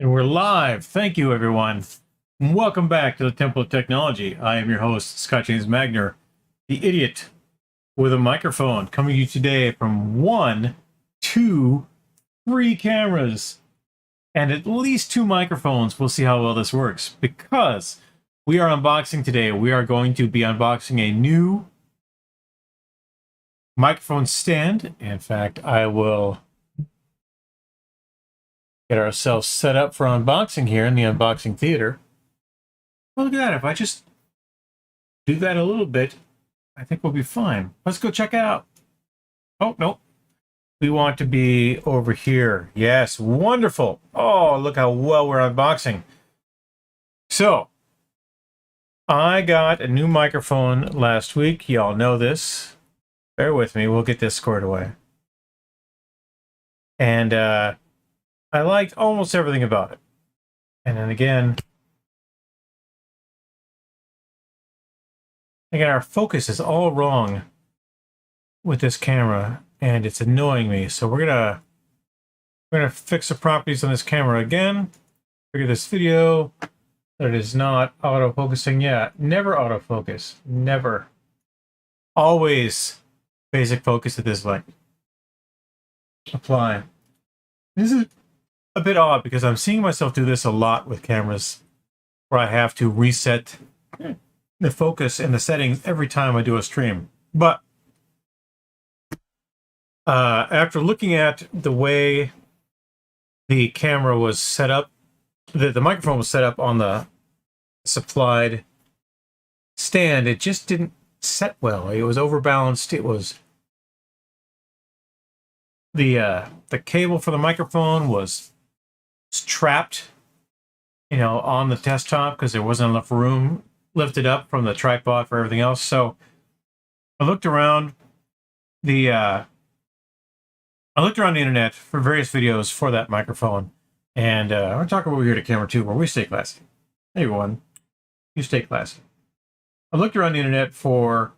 And we're live. Thank you, everyone. And welcome back to the Temple of Technology. I am your host, Scott James Magner, the idiot with a microphone, coming to you today from 1, 2, 3 cameras and at least 2 microphones. We'll see how well this works. Because we are unboxing today, we are going to be unboxing a new microphone stand. In fact, I will get ourselves set up for unboxing here in the unboxing theater. Well, look at that. If I just do that a little bit, I think we'll be fine. Let's go check it out. Oh, no. We want to be over here. Yes, wonderful. Oh, look how well we're unboxing. So, I got a new microphone last week. Y'all know this. Bear with me. We'll get this squared away. And I liked almost everything about it. And then again, our focus is all wrong with this camera, and it's annoying me. So we're gonna fix the properties on this camera again. Figure this video that it is not auto-focusing yet. Never autofocus. Never. Always basic focus at this length. Apply. This is a bit odd because I'm seeing myself do this a lot with cameras where I have to reset the focus and the settings every time I do a stream. But after looking at the way the camera was set up, the microphone was set up on the supplied stand, it just didn't set well. It was overbalanced. It was the cable for the microphone was trapped, on the desktop because there wasn't enough room lifted up from the tripod for everything else. So I looked around the internet for various videos for that microphone, and I'm gonna talk over here to camera 2 where we stay classy. Hey everyone, you stay classy. I looked around the internet for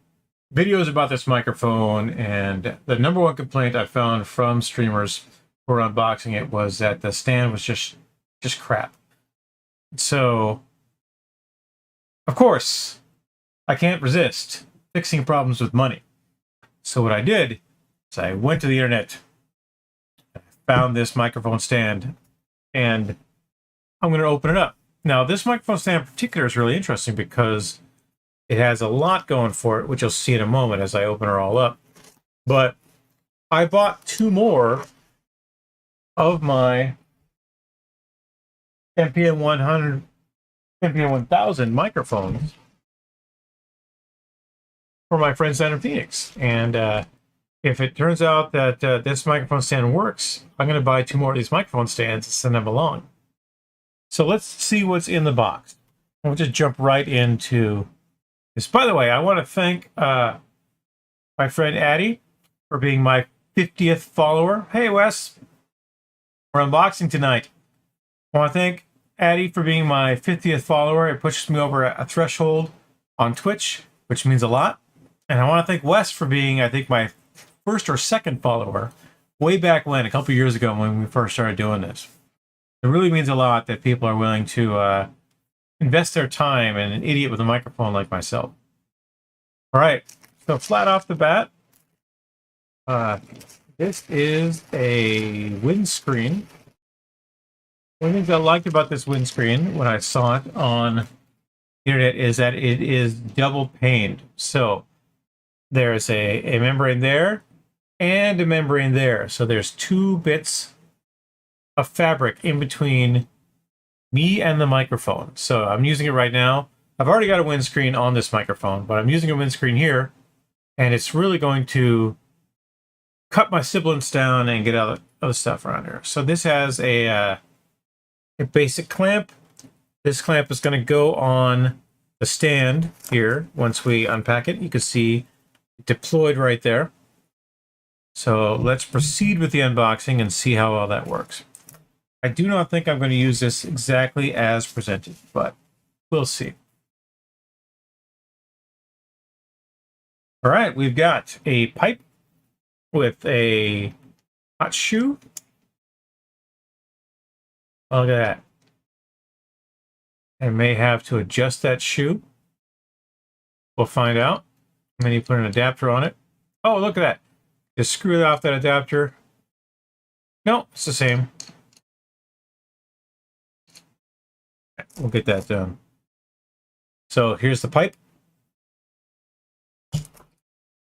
videos about this microphone, and the number one complaint I found from streamers who were unboxing it was that the stand was just crap. So, of course, I can't resist fixing problems with money. So what I did is I went to the internet, found this microphone stand, and I'm going to open it up. Now, this microphone stand in particular is really interesting because it has a lot going for it, which you'll see in a moment as I open her all up. But I bought 2 more of my MPN 100, MPN 1000 microphones for my friends down in Phoenix. And if it turns out that this microphone stand works, I'm going to buy 2 more of these microphone stands and send them along. So let's see what's in the box. We'll just jump right into this. By the way, I want to thank my friend Addie for being my 50th follower. Hey, Wes. We're unboxing tonight. I want to thank Addie for being my 50th follower. It pushes me over a threshold on Twitch, which means a lot. And I want to thank Wes for being, I think, my first or second follower way back when, a couple years ago when we first started doing this. It really means a lot that people are willing to invest their time in an idiot with a microphone like myself. All right, so flat off the bat, this is a windscreen. One of the things I liked about this windscreen when I saw it on the internet is that it is double paned. So there's a membrane there and a membrane there. So there's 2 bits of fabric in between me and the microphone. So I'm using it right now. I've already got a windscreen on this microphone, but I'm using a windscreen here, and it's really going to cut my sibilance down and get other stuff around here. So this has a basic clamp. This clamp is going to go on the stand here. Once we unpack it, you can see it deployed right there. So let's proceed with the unboxing and see how well that works. I do not think I'm going to use this exactly as presented, but we'll see. All right, we've got a pipe with a hot shoe. Look at that. I may have to adjust that shoe. We'll find out. And then you put an adapter on it. Oh, look at that. Just screw off that adapter. No, it's the same. We'll get that done. So here's the pipe.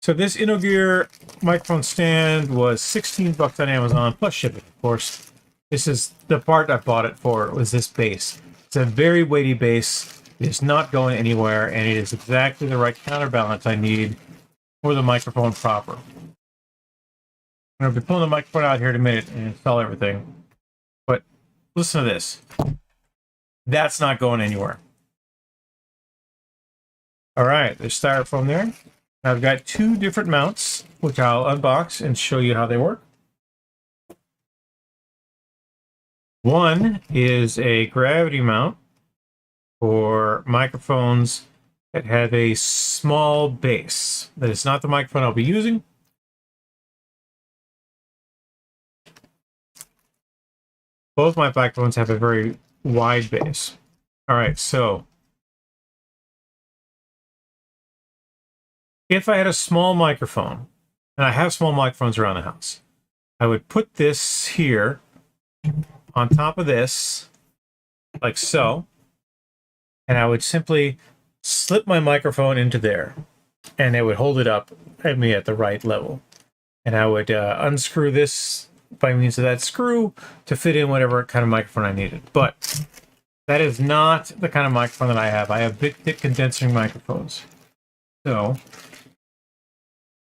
So this InnoGear microphone stand was 16 bucks on Amazon, plus shipping, of course. This is the part I bought it for, was this base. It's a very weighty base. It's not going anywhere, and it is exactly the right counterbalance I need for the microphone proper. I'm going to be pulling the microphone out here in a minute and install everything. But listen to this. That's not going anywhere. All right, there's styrofoam there. I've got two different mounts, which I'll unbox and show you how they work. One is a gravity mount for microphones that have a small base. That is not the microphone I'll be using. Both my microphones have a very wide base. All right, so if I had a small microphone, and I have small microphones around the house, I would put this here on top of this, like so, and I would simply slip my microphone into there, and it would hold it up at me at the right level. And I would unscrew this by means of that screw to fit in whatever kind of microphone I needed. But that is not the kind of microphone that I have. I have big, thick condensing microphones. So,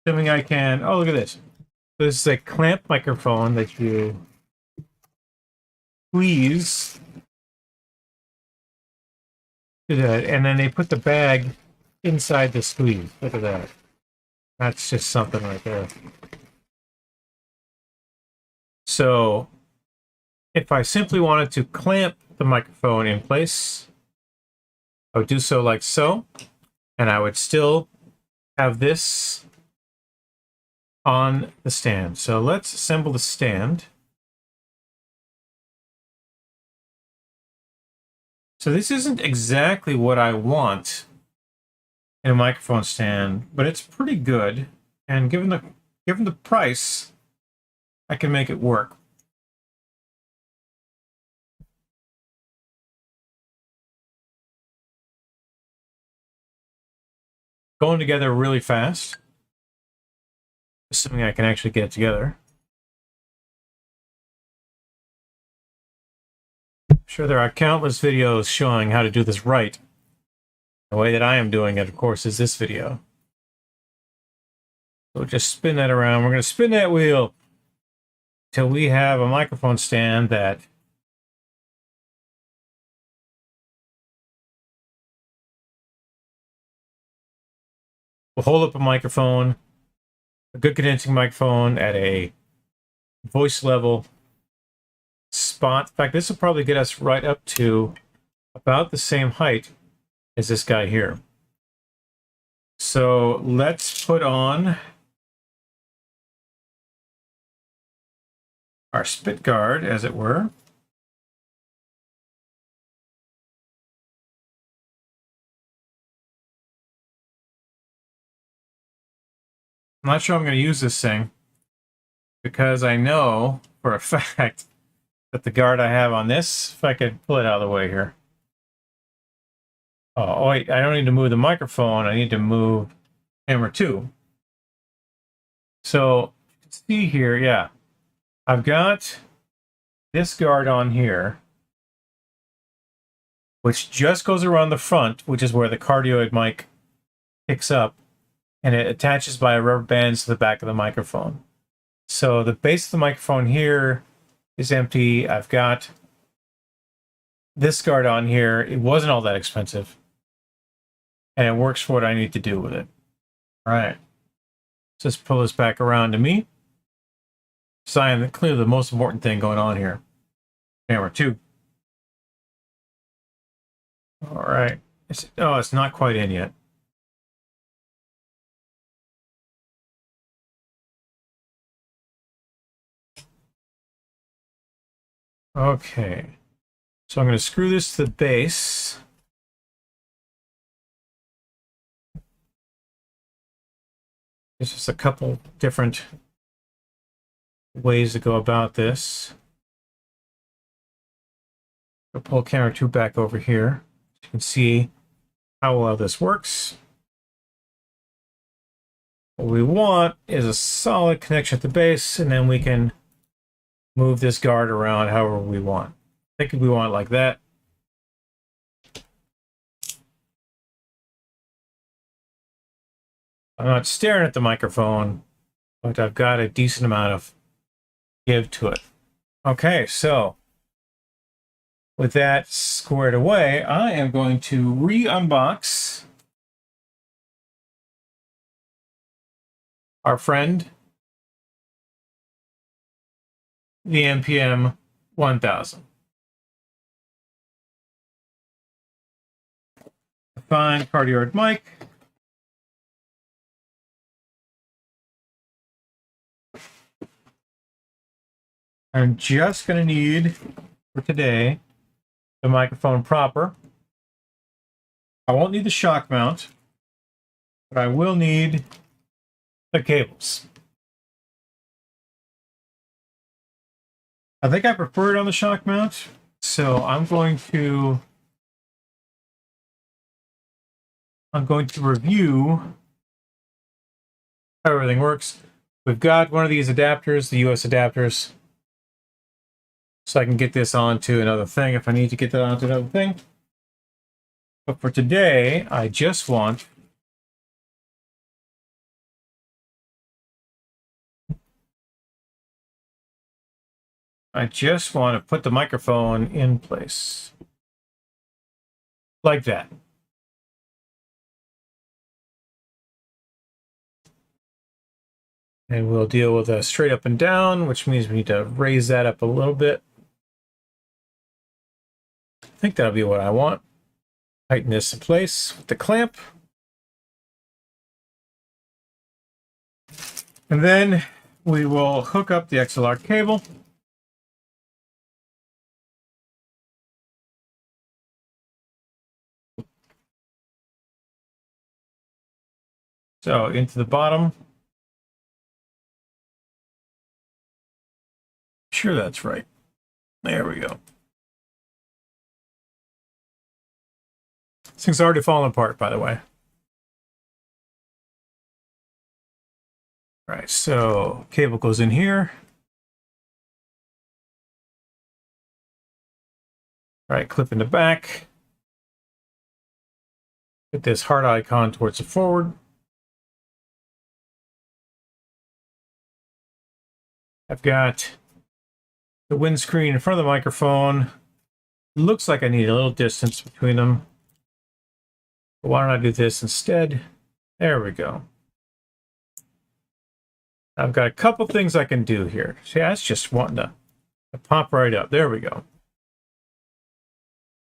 assuming I can... Oh, look at this. This is a clamp microphone that you squeeze to that, and then they put the bag inside the squeeze. Look at that. That's just something right there. So, if I simply wanted to clamp the microphone in place, I would do so like so, and I would still have this on the stand. So let's assemble the stand. So this isn't exactly what I want in a microphone stand, but it's pretty good, and given the price, I can make it work. Going together really fast, assuming I can actually get it together. I'm sure there are countless videos showing how to do this right. The way that I am doing it, of course, is this video. So just spin that around. We're going to spin that wheel till we have a microphone stand that will hold up a microphone, a good condensing microphone at a voice level spot. In fact, this will probably get us right up to about the same height as this guy here. So let's put on our spit guard, as it were. I'm not sure I'm going to use this thing because I know for a fact that the guard I have on this, if I could pull it out of the way here. Oh, wait, I don't need to move the microphone. I need to move camera 2. So, you can see here, yeah. I've got this guard on here, which just goes around the front, which is where the cardioid mic picks up, and it attaches by a rubber band to the back of the microphone. So the base of the microphone here is empty. I've got this guard on here. It wasn't all that expensive, and it works for what I need to do with it. All right. So let's pull this back around to me. Sign clearly the most important thing going on here. Camera 2. All right. It's not quite in yet. Okay. So I'm going to screw this to the base. There's just a couple different ways to go about this. I'll pull camera 2 back over here. You can see how well this works. What we want is a solid connection at the base, and then we can move this guard around however we want. I think we want it like that. I'm not staring at the microphone, but I've got a decent amount of give to it. Okay, so with that squared away, I am going to re-unbox our friend, the NPM 1000. Fine cardioid mic. I'm just going to need, for today, the microphone proper. I won't need the shock mount, but I will need the cables. I think I prefer it on the shock mount, so I'm going to review how everything works. We've got one of these adapters, the US adapters, so I can get this onto another thing if I need to get that onto another thing. But for today, I just want to put the microphone in place. Like that. And we'll deal with a straight up and down, which means we need to raise that up a little bit. I think that'll be what I want. Tighten this in place with the clamp. And then we will hook up the XLR cable. So into the bottom. Sure, that's right. There we go. This thing's already fallen apart, by the way. All right, so cable goes in here. All right, clip in the back. Put this heart icon towards the forward. I've got the windscreen in front of the microphone. Looks like I need a little distance between them. But why don't I do this instead? There we go. I've got a couple things I can do here. See, that's just wanting to pop right up. There we go.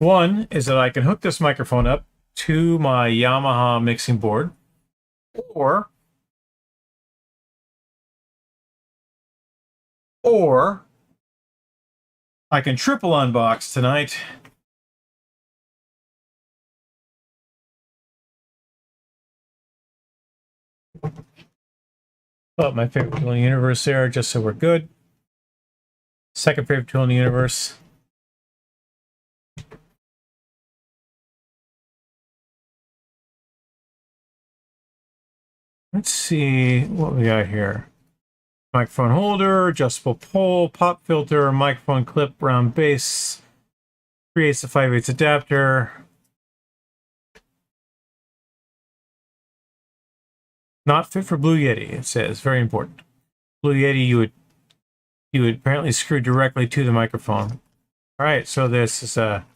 One is that I can hook this microphone up to my Yamaha mixing board, or I can triple unbox tonight. Oh, my favorite tool in the universe there, just so we're good. Second favorite tool in the universe. Let's see what we got here. Microphone holder, adjustable pole, pop filter, microphone clip, round base. Creates a 5/8 adapter. Not fit for Blue Yeti, it says. Very important. Blue Yeti, you would apparently screw directly to the microphone. All right, so this is a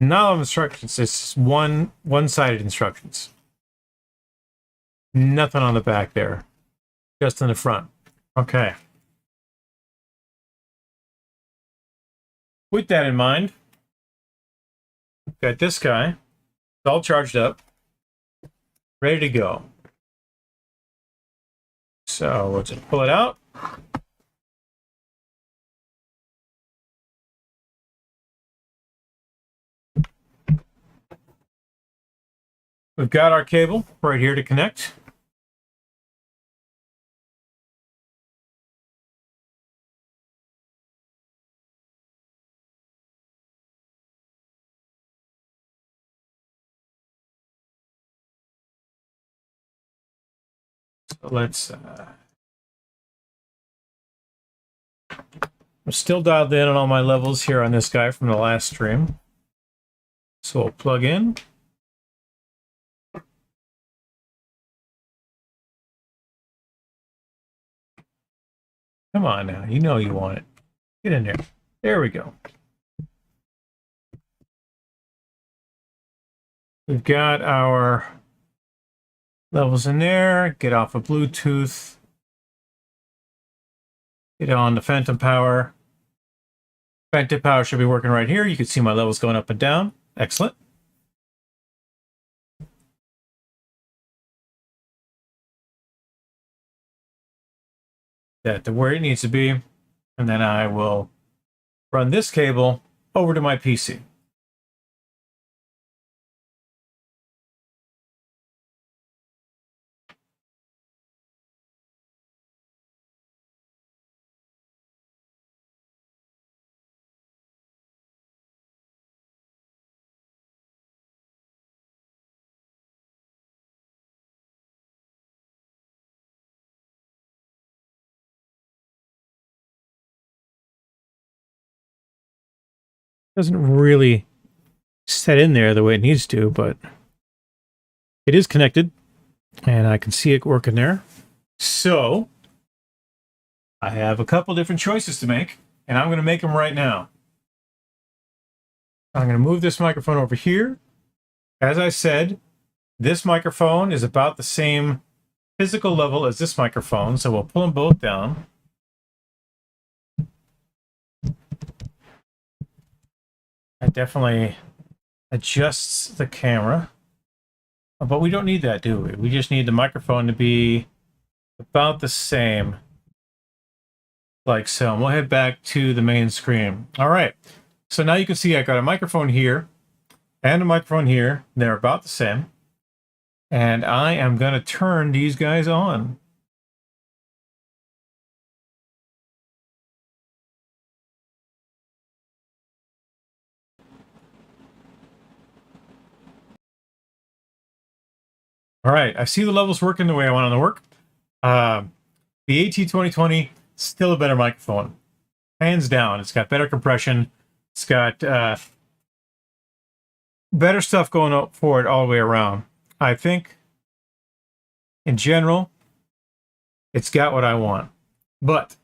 not of instructions. It's one-sided instructions. Nothing on the back there, just in the front. Okay. With that in mind, got this guy. It's all charged up, ready to go. So we'll just pull it out. We've got our cable right here to connect. let's... I'm still dialed in on all my levels here on this guy from the last stream. So we'll plug in. Come on now, you know you want it. Get in there. There we go. We've got our levels in there. Get off of Bluetooth. Get on the Phantom Power. Phantom Power should be working right here. You can see my levels going up and down. Excellent. That to where it needs to be. And then I will run this cable over to my PC. Doesn't really set in there the way it needs to, but it is connected and I can see it working there. So I have a couple different choices to make, and I'm going to make them right now. I'm going to move this microphone over here. As I said, this microphone is about the same physical level as this microphone, so we'll pull them both down. That definitely adjusts the camera. But we don't need that, do we? We just need the microphone to be about the same. Like so. And we'll head back to the main screen. All right. So now you can see I got a microphone here and a microphone here. They're about the same. And I am going to turn these guys on. All right, I see the levels working the way I want them to work. The AT2020, still a better microphone. Hands down. It's got better compression. It's got better stuff going up for it all the way around. I think, in general, it's got what I want. But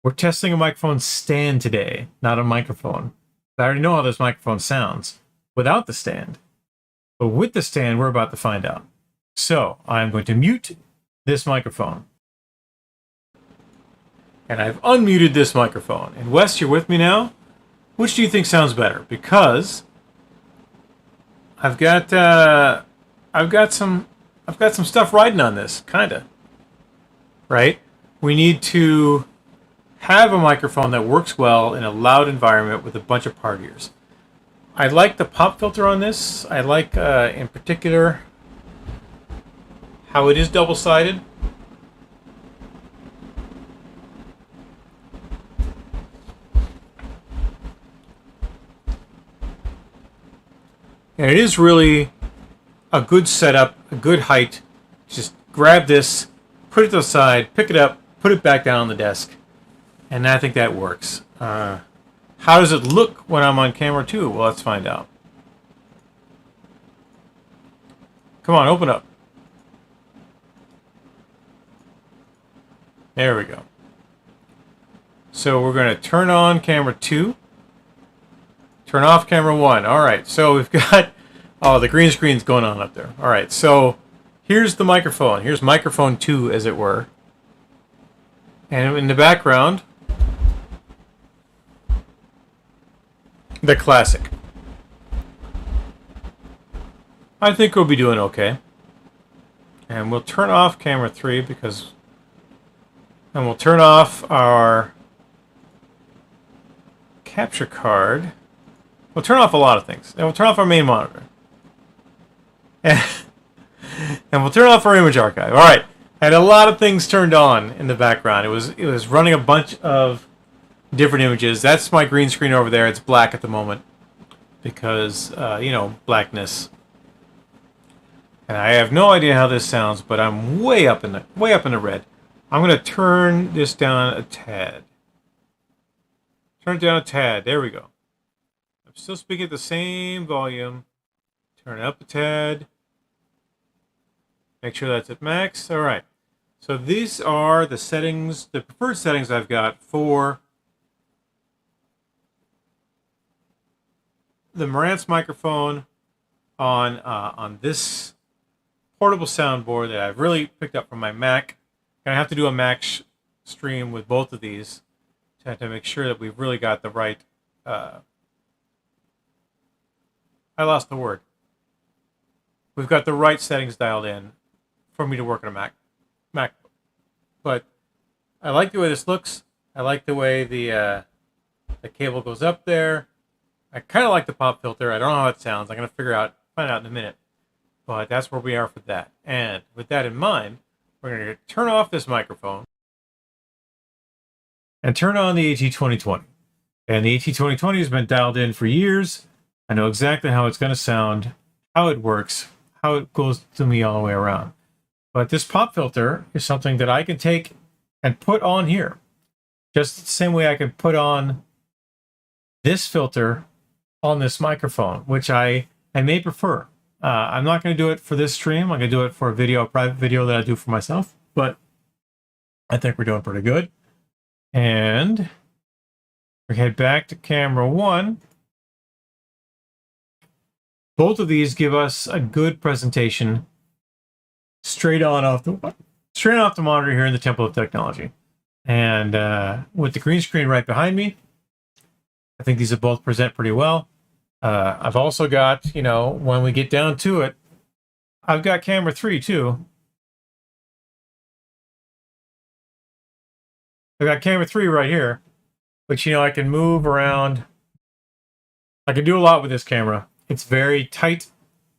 we're testing a microphone stand today, not a microphone. I already know how this microphone sounds without the stand. But with the stand, we're about to find out. So I'm going to mute this microphone. And I've unmuted this microphone. And Wes, you're with me now? Which do you think sounds better? Because I've got some stuff riding on this, kinda. Right? We need to have a microphone that works well in a loud environment with a bunch of partiers. I like the pop filter on this. I like, in particular, how it is double-sided. And it is really a good setup, a good height. Just grab this, put it to the side, pick it up, put it back down on the desk. And I think that works. How does it look when I'm on camera too? Well, let's find out. Come on, open up. There we go. So we're going to turn on camera 2. Turn off camera 1. All right, so we've got... Oh, the green screen's going on up there. All right, so here's the microphone. Here's microphone 2, as it were. And in the background... the classic. I think we'll be doing okay. And we'll turn off camera 3 because... And we'll turn off our capture card. We'll turn off a lot of things. And we'll turn off our main monitor. And we'll turn off our image archive. All right. I had a lot of things turned on in the background. It was running a bunch of different images. That's my green screen over there. It's black at the moment because, you know, blackness. And I have no idea how this sounds, but I'm way up in the red. I'm gonna turn this down a tad. Turn it down a tad. There we go. I'm still speaking at the same volume. Turn it up a tad. Make sure that's at max. All right. So these are the settings, the preferred settings I've got for the Marantz microphone on this portable soundboard that I've really picked up from my Mac. Gonna have to do a Mac stream with both of these to make sure that we've really got the right. I lost the word. We've got the right settings dialed in for me to work on a MacBook. But I like the way this looks. I like the way the cable goes up there. I kind of like the pop filter. I don't know how it sounds. I'm gonna find out in a minute. But that's where we are for that. And with that in mind, we're going to turn off this microphone and turn on the AT2020. And the AT2020 has been dialed in for years. I know exactly how it's going to sound, how it works, how it goes to me all the way around. But this pop filter is something that I can take and put on here. Just the same way I can put on this filter on this microphone, which I may prefer. I'm not going to do it for this stream. I'm going to do it for a private video that I do for myself. But I think we're doing pretty good. And we head back to camera 1. Both of these give us a good presentation straight off the monitor here in the Temple of Technology. And with the green screen right behind me, I think these will both present pretty well. I've also got, when we get down to it, I've got camera 3 too. I've got camera 3 right here, which, I can move around. I can do a lot with this camera. It's very tight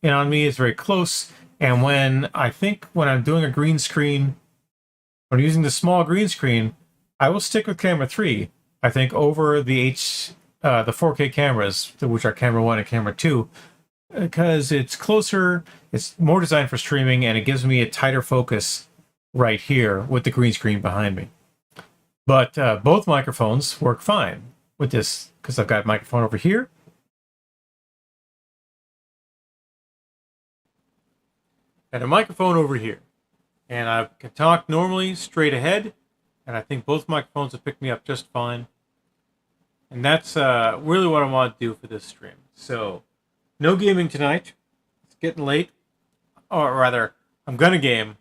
and on me. It's very close. And when I'm doing a green screen, when I'm using the small green screen, I will stick with camera 3. I think over the 4K cameras, which are camera 1 and camera 2, because it's closer, it's more designed for streaming, and it gives me a tighter focus right here with the green screen behind me. But both microphones work fine with this, because I've got a microphone over here. And a microphone over here. And I can talk normally straight ahead, and I think both microphones have picked me up just fine. And that's really what I want to do for this stream. So, no gaming tonight. It's getting late. Or rather, I'm going to game,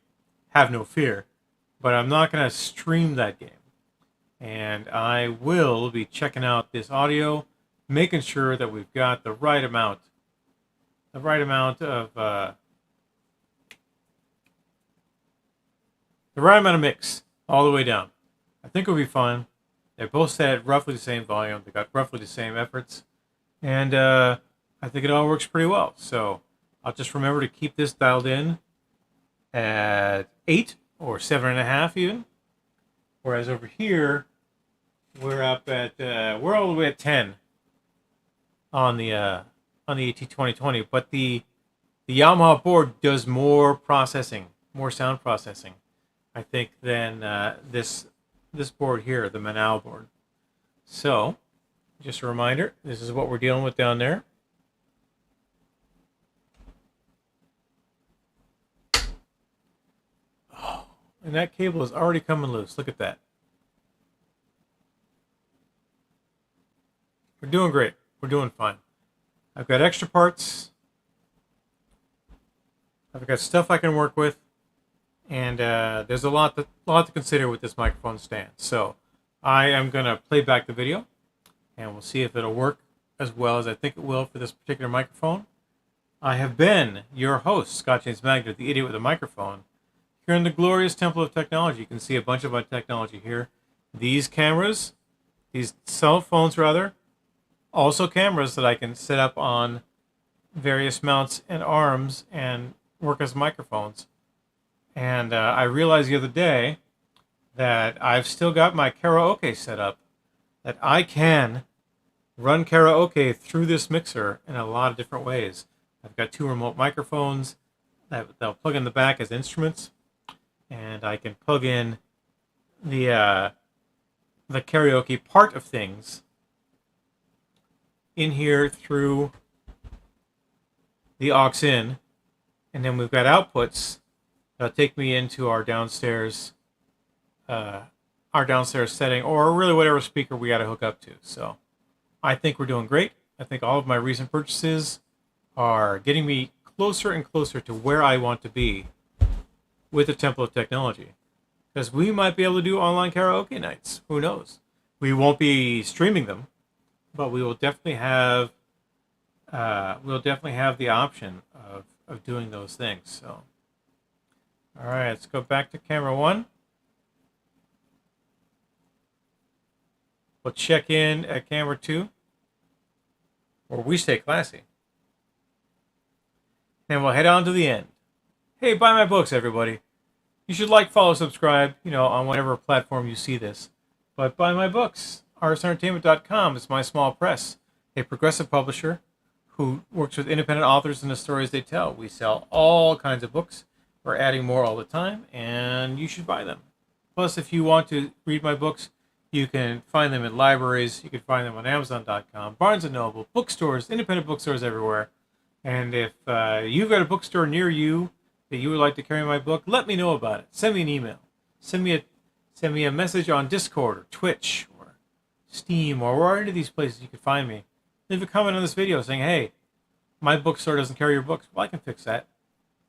have no fear. But I'm not going to stream that game. And I will be checking out this audio, making sure that we've got the right amount of mix all the way down. I think it'll be fun. They're both set at roughly the same volume. They got roughly the same efforts. And I think it all works pretty well. So I'll just remember to keep this dialed in at 8 or 7.5 even. Whereas over here, we're up at, we're all the way at 10 on the AT2020. But the Yamaha board does more processing, more sound processing, I think, than this board here, the Manal board. So, just a reminder, this is what we're dealing with down there. Oh, and that cable is already coming loose. Look at that. We're doing great. We're doing fine. I've got extra parts. I've got stuff I can work with. And there's a lot to consider with this microphone stand. So I am going to play back the video, and we'll see if it'll work as well as I think it will for this particular microphone. I have been your host, Scott James Magner, the idiot with a microphone. Here in the glorious Temple of Technology, you can see a bunch of my technology here. These cameras, these cell phones rather, also cameras that I can set up on various mounts and arms and work as microphones. And I realized the other day that I've still got my karaoke set up, that I can run karaoke through this mixer in a lot of different ways. I've got 2 remote microphones they'll plug in the back as instruments, and I can plug in the karaoke part of things in here through the aux in, and then we've got outputs that'll take me into our downstairs setting, or really whatever speaker we got to hook up to. So I think we're doing great. I think all of my recent purchases are getting me closer and closer to where I want to be with the Temple of Technology. Because we might be able to do online karaoke nights. Who knows? We won't be streaming them, but we will definitely have the option of doing those things. So, all right, let's go back to camera 1. We'll check in at camera 2, where we stay classy. Then we'll head on to the end. Hey, buy my books, everybody. You should like, follow, subscribe, on whatever platform you see this. But buy my books. RSEntertainment.com is my small press, a progressive publisher who works with independent authors and the stories they tell. We sell all kinds of books. We're adding more all the time, and you should buy them. Plus, if you want to read my books, you can find them in libraries. You can find them on Amazon.com, Barnes & Noble, bookstores, independent bookstores everywhere. And if you've got a bookstore near you that you would like to carry my book, let me know about it. Send me an email. Send me a message on Discord or Twitch or Steam or where any of these places you can find me. Leave a comment on this video saying, "Hey, my bookstore doesn't carry your books." Well, I can fix that.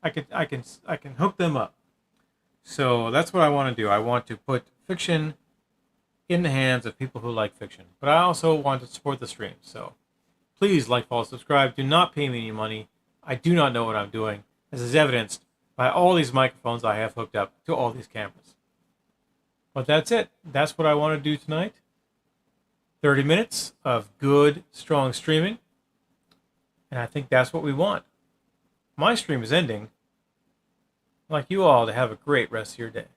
I can hook them up. So that's what I want to do. I want to put fiction in the hands of people who like fiction, but I also want to support the stream. So please like, follow, subscribe. Do not pay me any money. I do not know what I'm doing, as is evidenced by all these microphones I have hooked up to all these cameras. But that's it. That's what I want to do tonight. 30 minutes of good, strong streaming. And I think that's what we want. My stream is ending. I'd like you all to have a great rest of your day.